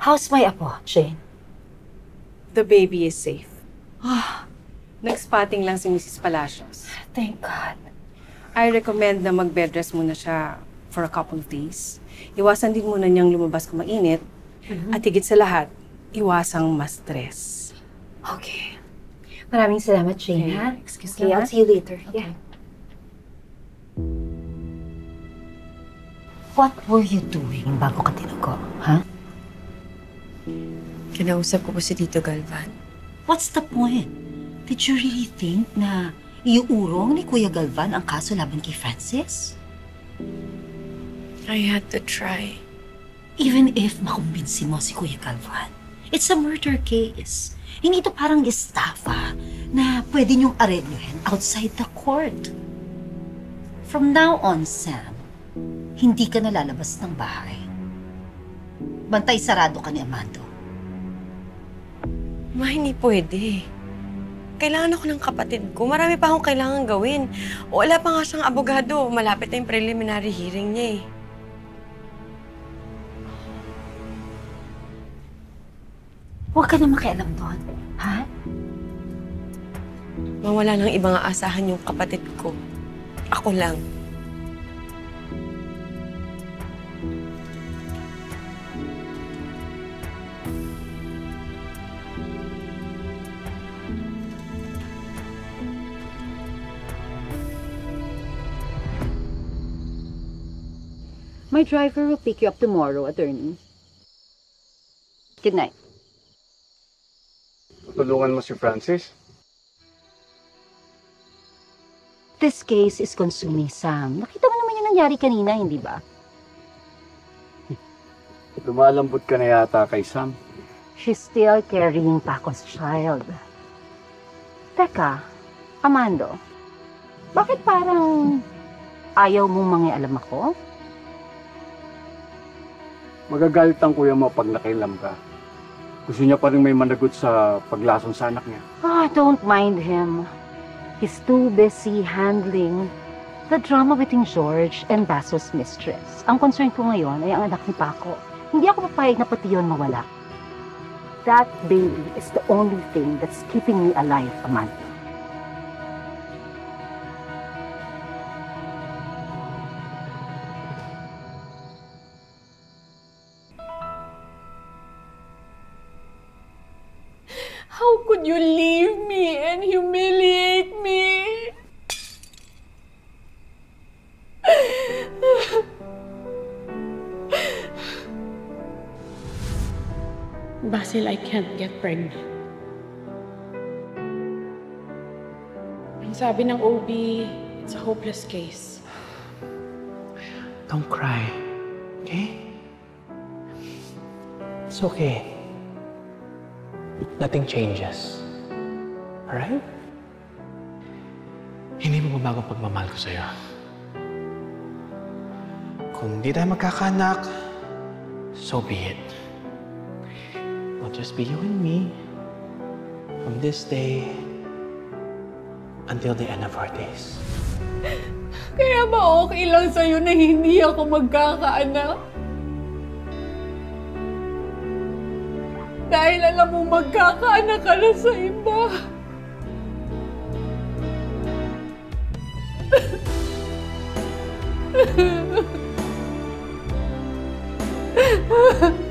How's my apo, Jane? The baby is safe. Nag-spotting lang si Mrs. Palacios. Thank God. I recommend na mag-bed rest muna siya for a couple of days. Iwasan din muna niyang lumabas kung mainit. At higit sa lahat, iwasang ma-stress. Okay. Maraming salamat, Jane, Okay. ha? Excuse Okay, lang, I'll ha? see you later. Okay. Yeah. What were you doing bago ka tinugo, ha? Kinausap ko po si Tito Galvan. What's the point? Did you really think na iuurong ni Kuya Galvan ang kaso laban kay Francis? I had to try. Even if makumbinsi mo si Kuya Galvan, it's a murder case. Hindi ito parang estafa na pwede niyong aregluhin outside the court. From now on, Sam, hindi ka nalalabas ng bahay. Bantay sarado ka ni Amando. Ma, hindi pwede. Kailangan ako ng kapatid ko. Marami pa akong kailangan gawin. O wala pa nga siyang abogado. Malapit na yung preliminary hearing niya eh. Huwag ka na makialam doon, ha? Mawala ng ibang aasahan yung kapatid ko. Ako lang. My driver will pick you up tomorrow, attorney. Good night. Tulungan mo si Francis? This case is consuming Sam. Nakita mo naman yung nangyari kanina, hindi ba? Lumalambot ka na yata kay Sam. She's still carrying Paco's child. Teka, Amando, bakit parang ayaw mong mangialam ako? Magagalit ang kuya mo pag nakialam ka. Gusto niya pa rin may managot sa paglason sa anak niya. Don't mind him. He's too busy handling the drama between George and Baso's mistress. Ang concern ko ngayon ay ang anak ni Paco. Hindi ako papayag na pati yun mawala. That baby is the only thing that's keeping me alive, Amanda. How could you leave me and humiliate me? Basil, I can't get pregnant. Ang sabi ng OB, it's a hopeless case. Don't cry, okay? It's okay. Nothing changes. Alright? Hindi mo bago pagmamahal ko sa'yo. Kung di tayo magkakaanak, so be it. It'll just be you and me from this day until the end of our days. Kaya ba okay lang sa'yo na hindi ako magkakaanak? Dahil alam mo magkakaanak ka na sa iba. Ha ha ha.